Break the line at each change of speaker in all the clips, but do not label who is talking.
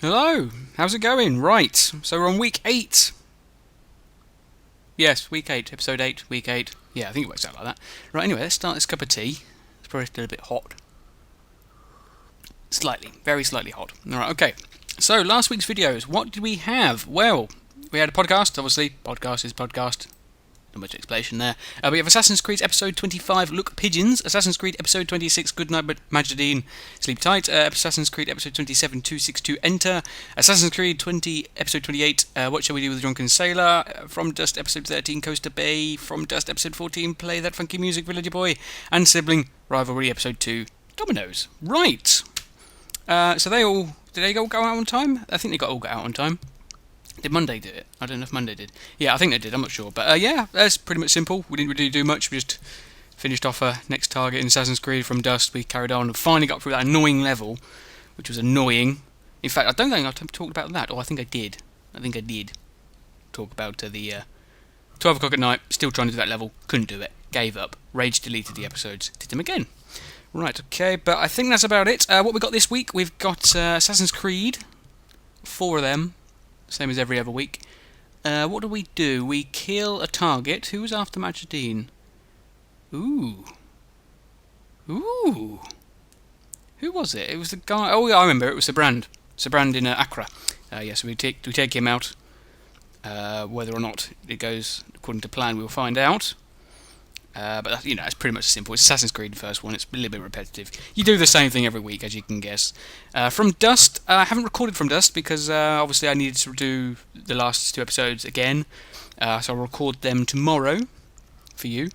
Hello, how's it going? Right, so we're on week 8. Yes, week 8, episode 8, week 8. Yeah, I think it works out like that. Right, anyway, let's start this cup of tea. It's probably still a bit hot. Slightly, very slightly hot. Alright, okay. So, last week's videos, what did we have? Well, we had a podcast, obviously. Podcast is podcast. Not much explanation there. We have Assassin's Creed episode 25, Look Pigeons. Assassin's Creed episode 26, Good Night Majidine, Sleep Tight. Assassin's Creed episode 27, 262, Enter. Assassin's Creed 20, episode 28, What Shall We Do with the Drunken Sailor. From Dust episode 13, Coaster Bay. From Dust episode 14, Play That Funky Music, Villager Boy. And Sibling Rivalry episode 2, Dominoes. Right. So did they all go out on time? I think they all got out on time. Did Monday do it? I don't know if Monday did. Yeah, I think they did, I'm not sure. But yeah, that's pretty much simple. We didn't really do much. We just finished off our next target in Assassin's Creed from Dust. We carried on and finally got through that annoying level, which was annoying. In fact, I don't think I talked about that, or I think I did. I think I did talk about the 12 o'clock at night, still trying to do that level, couldn't do it, gave up, rage deleted the episodes, did them again. Right, okay, but I think that's about it. What we got this week, we've got Assassin's Creed, 4 of them. Same as every other week. What do? We kill a target. Who was after Majidine? Ooh. Who was it? It was the guy... Oh, yeah, I remember. It was Sabrand. Sabrand in Accra. So we take him out. Whether or not it goes according to plan, we'll find out. But that's, it's pretty much simple. It's Assassin's Creed, the first one. It's a little bit repetitive. You do the same thing every week, as you can guess. From Dust, I haven't recorded from Dust because obviously I needed to do the last 2 episodes again. So I'll record them tomorrow for you,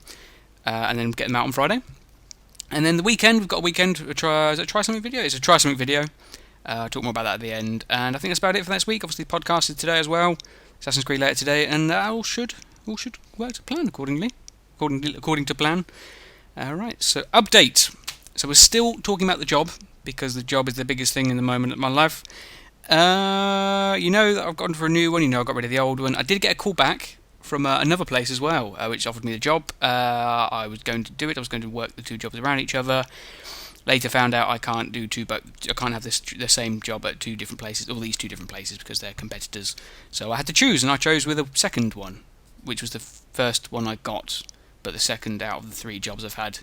and then get them out on Friday. And then the weekend, we've got a weekend. Is it a Try Something video? It's a Try Something video. I'll talk more about that at the end. And I think that's about it for next week. Obviously, the podcast is today as well. Assassin's Creed later today, and all should work to plan accordingly. According to plan. Right, so update. So we're still talking about the job, because the job is the biggest thing in the moment of my life. That I've gone for a new one, I got rid of the old one. I did get a call back from another place as well, which offered me the job. I was going to do it, I was going to work the 2 jobs around each other. Later found out I can't do 2, but I can't have the same job at 2 different places, or these 2 different places, because they're competitors. So I had to choose, and I chose with the second one, which was the first one I got, but the second out of the 3 jobs I've had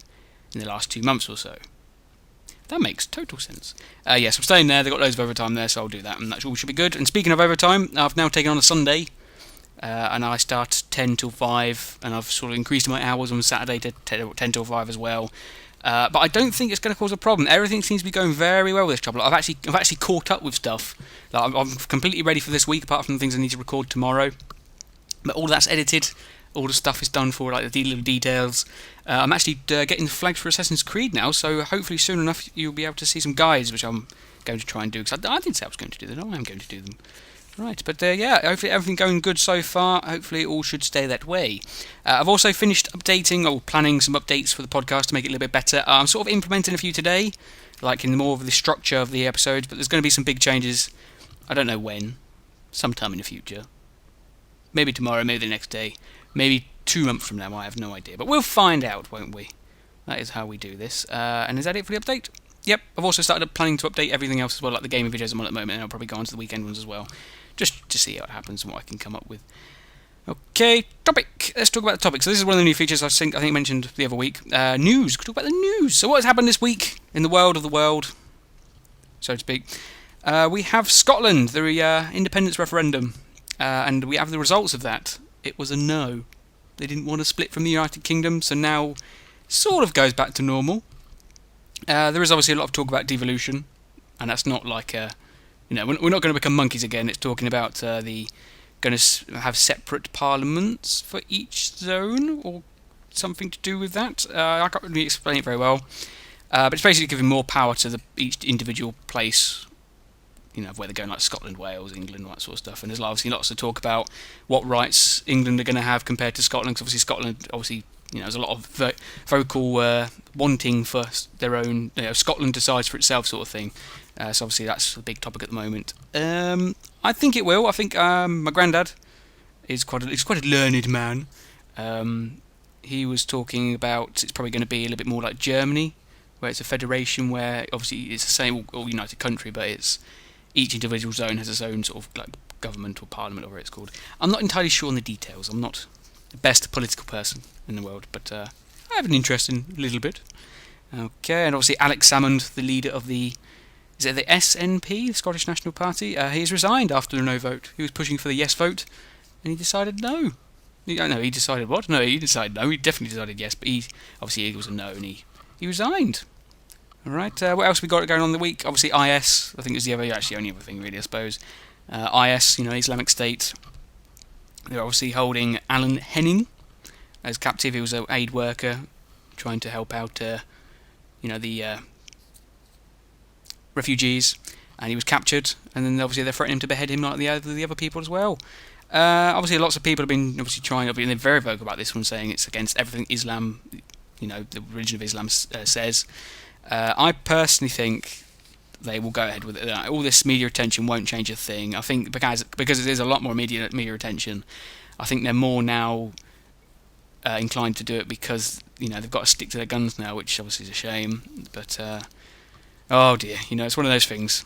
in the last 2 months or so. That makes total sense. Yes, I'm staying there. They've got loads of overtime there, so I'll do that, and that all should be good. And speaking of overtime, I've now taken on a Sunday, and I start 10 till 5, and I've sort of increased my hours on Saturday to 10 till 5 as well. But I don't think it's going to cause a problem. Everything seems to be going very well with this job. I've actually caught up with stuff. I'm completely ready for this week, apart from the things I need to record tomorrow. But all that's edited. All the stuff is done for, like the little details. I'm actually getting flagged for Assassin's Creed now, so hopefully soon enough you'll be able to see some guides, which I'm going to try and do, because I didn't say I was going to do them, I am going to do them. Right, but hopefully everything going good so far. Hopefully it all should stay that way. I've also finished updating, or planning some updates for the podcast to make it a little bit better. I'm sort of implementing a few today, like in more of the structure of the episodes, but there's going to be some big changes. I don't know when. Sometime in the future. Maybe tomorrow, maybe the next day. Maybe 2 months from now, I have no idea. But we'll find out, won't we? That is how we do this. And is that it for the update? Yep, I've also started planning to update everything else as well, like the gaming videos I'm on at the moment, and I'll probably go on to the weekend ones as well, just to see how it happens and what I can come up with. Okay, topic. Let's talk about the topic. So this is one of the new features I think mentioned the other week. News. We'll talk about the news. So what has happened this week in the world of the world, so to speak? We have Scotland, the independence referendum, and we have the results of that. It was a no. They didn't want to split from the United Kingdom, so now sort of goes back to normal. There is obviously a lot of talk about devolution, and that's not like we're not going to become monkeys again. It's talking about going to have separate parliaments for each zone, or something to do with that. I can't really explain it very well, but it's basically giving more power to each individual place. Where they're going, like Scotland, Wales, England, all that sort of stuff. And there's obviously lots of talk about what rights England are going to have compared to Scotland, because obviously Scotland, there's a lot of vocal wanting for their own, Scotland decides for itself sort of thing. So obviously that's a big topic at the moment. I think it will. I think my granddad is quite a learned man. He was talking about it's probably going to be a little bit more like Germany, where it's a federation where obviously it's the same all united country, but it's each individual zone has its own sort of like government or parliament or whatever it's called. I'm not entirely sure on the details. I'm not the best political person in the world, but I have an interest in a little bit. Okay, and obviously Alex Salmond, the leader of the SNP, the Scottish National Party, he has resigned after the no vote. He was pushing for the yes vote, and he decided no. He decided what? No, he decided no. He definitely decided yes, but obviously it was a no, and he resigned. Alright, what else we got going on the week? Obviously IS, I think is the only other thing really, I suppose. IS, Islamic State, they're obviously holding Alan Henning as captive. He was an aid worker trying to help out, the refugees, and he was captured, and then obviously they're threatening to behead him like the other people as well. Obviously lots of people have been they're very vocal about this one, saying it's against everything Islam, the religion of Islam says. I personally think they will go ahead with it. All this media attention won't change a thing. I think because it is a lot more media attention, I think they're more now inclined to do it because they've got to stick to their guns now, which obviously is a shame. But oh dear, it's one of those things.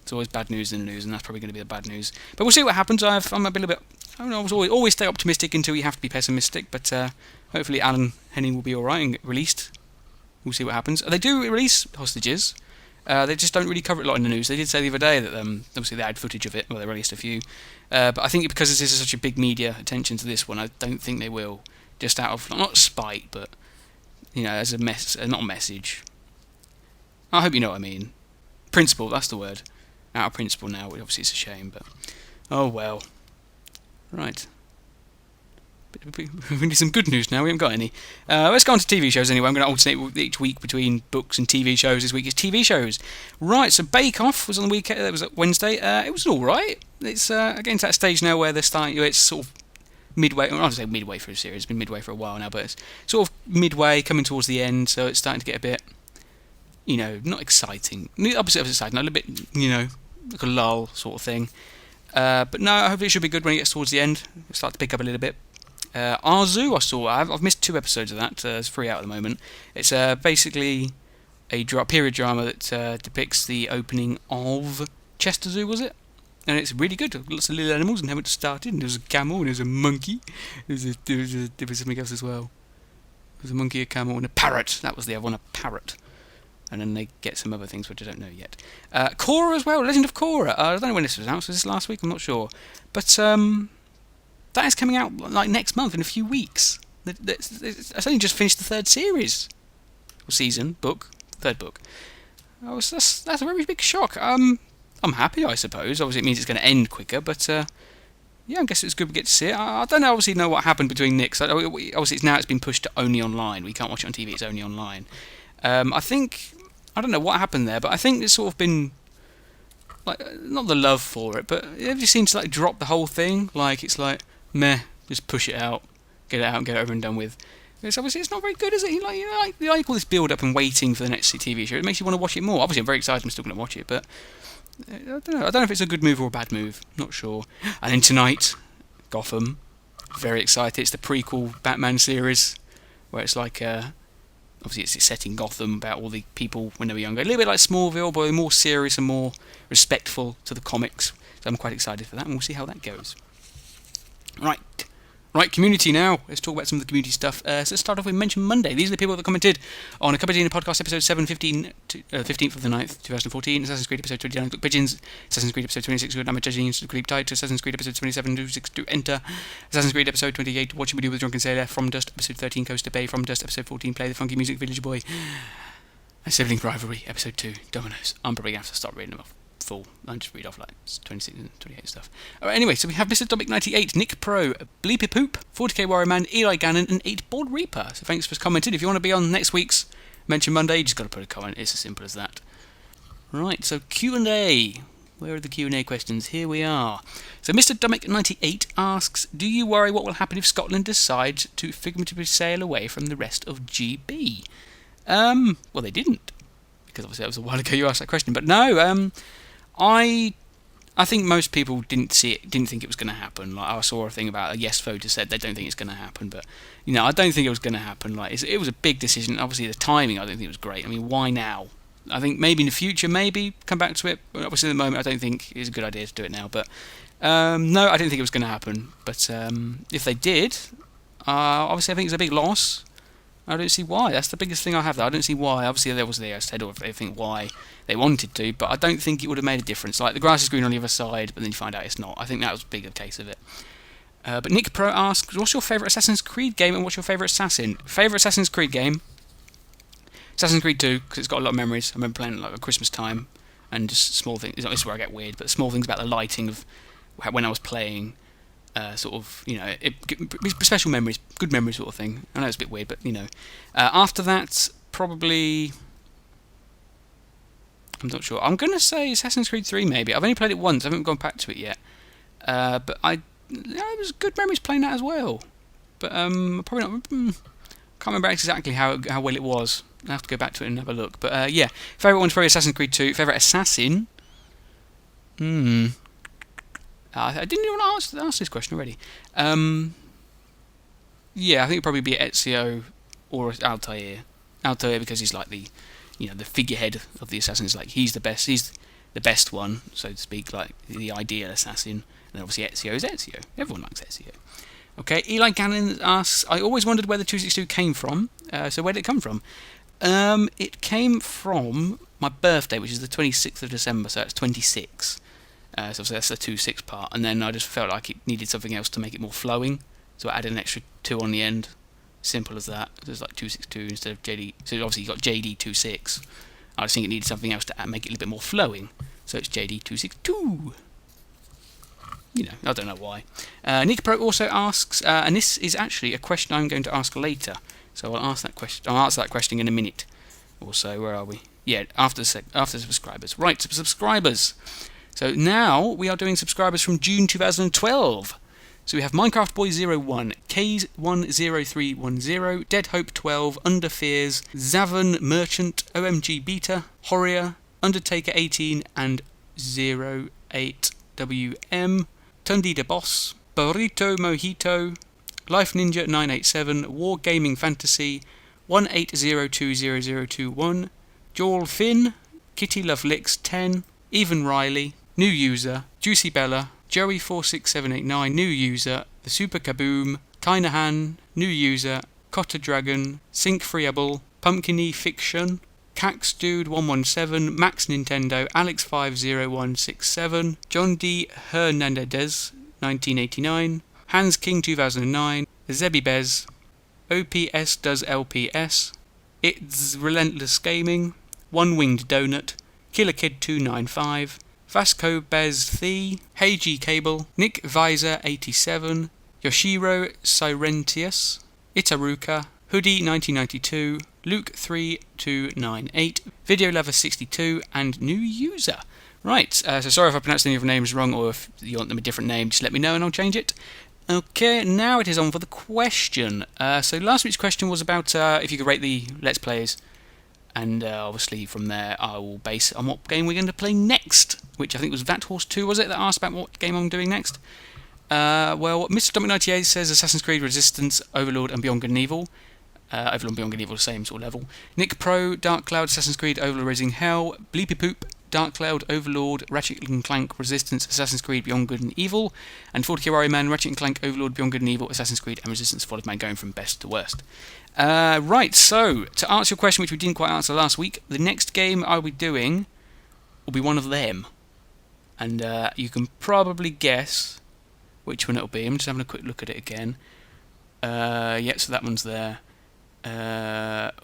It's always bad news in the news, and that's probably going to be the bad news. But we'll see what happens. I'm a bit. I don't know. Always stay optimistic until you have to be pessimistic. But hopefully Alan Henning will be all right and get released. We'll see what happens. They do release hostages. They just don't really cover it a lot in the news. They did say the other day that obviously they had footage of it. Well, they released a few. But I think because this is such a big media attention to this one, I don't think they will. Just out of, not spite, but, as not a message. I hope you know what I mean. Principle, that's the word. Out of principle now, which obviously it's a shame, but oh well. Right. We need some good news now, we haven't got any. Let's go on to TV shows anyway. I'm going to alternate each week between books and TV shows. This week is TV shows. Right, so Bake Off was on the weekend, that was Wednesday. It was alright. It's getting to that stage now where they're starting, it's sort of midway, I don't say midway through the series, it's been midway for a while now, but it's sort of midway, coming towards the end, so it's starting to get a bit, not exciting. The opposite of exciting, a little bit, like a lull sort of thing. But no, hopefully it should be good when it gets towards the end. It'll start to pick up a little bit. Arzu, I saw. I've missed 2 episodes of that. It's free out at the moment. It's basically a period drama that depicts the opening of Chester Zoo, was it? And it's really good. Lots of little animals and how it started. And there was a camel and there was a monkey. There was something else as well. There was a monkey, a camel, and a parrot. That was the other one, a parrot. And then they get some other things which I don't know yet. Korra as well, Legend of Korra. I don't know when this was announced. Was this last week? I'm not sure. But that is coming out like next month, in a few weeks. It's only just finished the 3rd series. Or season, book. 3rd book. That's a very big shock. I'm happy, I suppose. Obviously it means it's going to end quicker, but yeah, I guess it's good we get to see it. I don't obviously know what happened between Nick. So obviously it's been pushed to only online. We can't watch it on TV, it's only online. I don't know what happened there, but I think it's sort of been, like, not the love for it, but it just seems to like drop the whole thing. Like, it's like, meh, just push it out, get it out and get it over and done with. It's obviously it's not very good, is it? You like all this build up and waiting for the next TV show. It makes you want to watch it more. Obviously I'm very excited, I'm still going to watch it, but I don't know if it's a good move or a bad move. Not sure. And then tonight, Gotham. Very excited. It's the prequel Batman series, where it's like, obviously it's set in Gotham about all the people when they were younger. A little bit like Smallville, but more serious and more respectful to the comics. So I'm quite excited for that, and we'll see how that goes. Right, community now. Let's talk about some of the community stuff. So let's start off with Mention Monday. These are the people that commented on a Cup of Tea in a Podcast episode 715, 15th of the 9th, 2014, Assassin's Creed episode 29, Look Pigeons, Assassin's Creed episode 26, Good Amateur Genius, Creep Tight, Assassin's Creed episode 27, JDTwoSixTwo Enter, Assassin's Creed episode 28, Watching We Do with Drunken Sailor, From Dust episode 13, Coast to Bay, From Dust episode 14, Play the Funky Music, Village Boy, and Sibling Rivalry episode 2, Dominoes. I'm probably going to have to stop reading them off full. I'll just read off like 26 and 28 stuff. Alright, anyway, so we have Mr. Domic98, Nick Pro, Bleepy Poop, 40k Warrior Man, Eli Gannon, and 8 Board Reaper. So thanks for commenting. If you want to be on next week's Mention Monday, you just got to put a comment. It's as simple as that. Right, so Q&A. Where are the Q&A questions? Here we are. So Mr. Domic98 asks, do you worry what will happen if Scotland decides to figuratively sail away from the rest of GB? Well, they didn't. Because obviously that was a while ago you asked that question. But no, I think most people didn't think it was going to happen. Like, I saw a thing about a yes voter said they don't think it's going to happen, but I don't think it was going to happen. Like, it was a big decision. Obviously, the timing I don't think it was great. I mean, why now? I think maybe in the future, maybe come back to it. But obviously, at the moment, I don't think it's a good idea to do it now. But no, I didn't think it was going to happen. But if they did, obviously, I think it's a big loss. I don't see why. That's the biggest thing I have there. I don't see why. Obviously, there was the I said, or I think why they wanted to, but I don't think it would have made a difference. Like, the grass is green on the other side, but then you find out it's not. I think that was a bigger case of it. But Nick Pro asks, what's your favourite Assassin's Creed game and what's your favourite assassin? Favourite Assassin's Creed game? Assassin's Creed 2, because it's got a lot of memories. I remember playing it like at Christmas time, and just small things. This is where I get weird, but small things about the lighting of when I was playing. Sort of, special memories, good memories sort of thing. I know it's a bit weird, but after that, probably, I'm not sure. I'm going to say Assassin's Creed 3 maybe. I've only played it once, I haven't gone back to it yet. But it was good memories playing that as well. But probably not, can't remember exactly how well it was. I'll have to go back to it and have a look. But yeah, favourite one's probably Assassin's Creed 2. Favourite assassin? I didn't even ask this question already. Yeah, I think it'd probably be Ezio or Altair. Altair because he's like the figurehead of the assassins. Like, he's the best. He's the best one, so to speak. Like, the ideal assassin. And obviously Ezio is Ezio. Everyone likes Ezio. Okay, Eli Gannon asks, I always wondered where the 262 came from. So where did it come from? It came from my birthday, which is the 26th of December. So that's 26. So obviously that's the 2-6 part, and then I just felt like it needed something else to make it more flowing, so I added an extra 2 on the end. Simple as that. So it's like 262 instead of JD. So obviously you got JD26. I just think it needed something else to make it a little bit more flowing, so it's JD262. I don't know why. Nick Pro also asks, and this is actually a question I'm going to ask later, so I'll answer that question in a minute. Also, where are we? Yeah, after the subscribers. Right, subscribers. So now we are doing subscribers from June 2012. So we have Minecraft Boy 01, Kays10310, Dead Hope 12, Under Fears, Zavon Merchant, OMG Beta, Horrier, Undertaker 18, and 08WM, Tundi the Boss, Burrito Mojito, Life Ninja 987, War Gaming Fantasy, 18020021, Joel Finn, Kitty Love Licks 10, Even Riley, new user, Juicy Bella, Joey46789, new user, The Super Kaboom, Kynahan, new user, Cotter Dragon, Sync Freeable, Pumpkiny Fiction, Cax Dude 117, Max Nintendo, Alex50167, John D. Hernandez 1989, Hans King 2009, Zebby Bez, OPS Does LPS, It's Relentless Gaming, One Winged Donut, Killer Kid 295, Vasco Bez The, Heiji Cable, Nick Visor 87, Yoshiro Sirentius, Itaruka, Hoodie 1992, Luke 3298, Video Lover 62, and new user. Right, so sorry if I pronounced any of your names wrong, or if you want them a different name, just let me know and I'll change it. Okay, now it is on for the question. So last week's question was about if you could rate the Let's Plays. And obviously from there I will base it on what game we're going to play next, which I think was Vat Horse 2, was it, that asked about what game I'm doing next? Well, Mr. Dominic 98 says Assassin's Creed Resistance, Overlord and Beyond Good and Evil. Overlord and Beyond Good and Evil, the same sort of level. Nick Pro, Dark Cloud, Assassin's Creed, Overlord, Raising Hell. Bleepy Poop, Dark Cloud, Overlord, Ratchet & Clank, Resistance, Assassin's Creed, Beyond Good and Evil. And 40 Kiwari Man, Ratchet & Clank, Overlord, Beyond Good and Evil, Assassin's Creed and Resistance, followed by going from best to worst. Right, so, to answer your question, which we didn't quite answer last week, the next game I'll be doing will be one of them. And you can probably guess which one it'll be. I'm just having a quick look at it again. Yeah, so that one's there.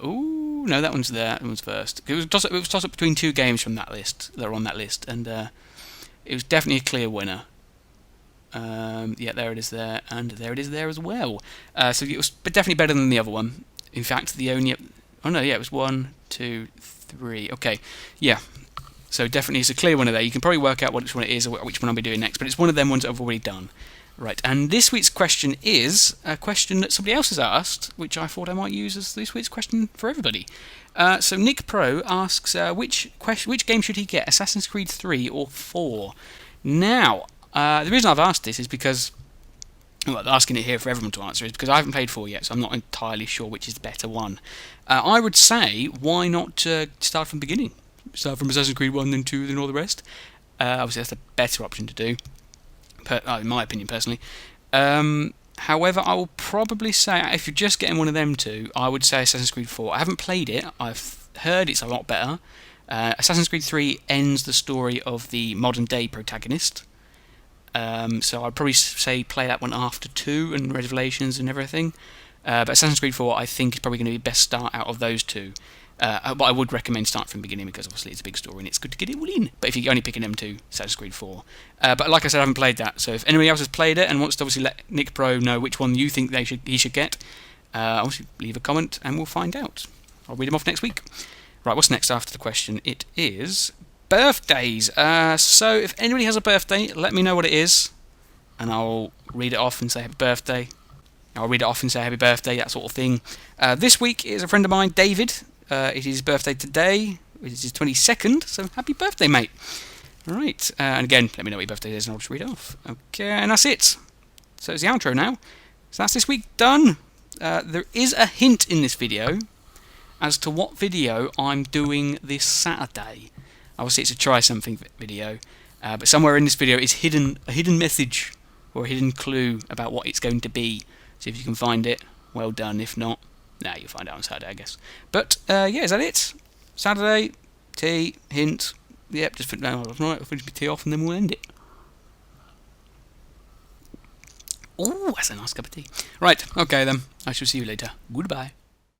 Ooh, no, that one's there. That one's first. It was toss up between two games from that list that are on that list, and it was definitely a clear winner. Yeah, there it is there, and there it is there as well. So it was definitely better than the other one. In fact, the only... Oh no, yeah, it was 1, 2, 3. Okay, yeah. So definitely it's a clear winner there. You can probably work out which one it is or which one I'll be doing next, but it's one of them ones that I've already done. Right, and this week's question is a question that somebody else has asked, which I thought I might use as this week's question for everybody. So Nick Pro asks, which game should he get, Assassin's Creed 3 or 4? Now, the reason I've asked this is because, well, asking it here for everyone to answer is because I haven't played 4 yet, so I'm not entirely sure which is the better one. I would say, why not start from the beginning? start from Assassin's Creed 1, then 2, then all the rest. Obviously, that's the better option to do, in my opinion, personally. However, I will probably say, if you're just getting one of them two, I would say Assassin's Creed 4. I haven't played it. I've heard it's a lot better. Assassin's Creed 3 ends the story of the modern-day protagonist. So I'd probably say play that one after 2 and Revelations and everything. But Assassin's Creed 4, I think, is probably going to be the best start out of those two. But I would recommend starting from the beginning because obviously it's a big story and it's good to get it all in. But if you're only picking M2, Assassin's Creed 4. But like I said, I haven't played that. So if anybody else has played it and wants to obviously let Nick Pro know which one you think he should get, obviously leave a comment and we'll find out. I'll read them off next week. Right, what's next after the question? It is birthdays. So if anybody has a birthday, let me know what it is, and I'll read it off and say happy birthday. I'll read it off and say happy birthday, that sort of thing. This week is a friend of mine, David. It is his birthday today. It is his 22nd, so happy birthday, mate. Alright, and again, let me know what your birthday is and I'll just read it off. Okay, and that's it. So it's the outro now. So that's this week done. There is a hint in this video as to what video I'm doing this Saturday. Obviously it's a try something video, but somewhere in this video is a hidden message or a hidden clue about what it's going to be. So if you can find it, well done. If not, you'll find out on Saturday, I guess. But yeah, is that it? Saturday, tea, hint. Yep, just put no. I'll finish my tea off and then we'll end it. Oh, that's a nice cup of tea. Right, okay then. I shall see you later. Goodbye.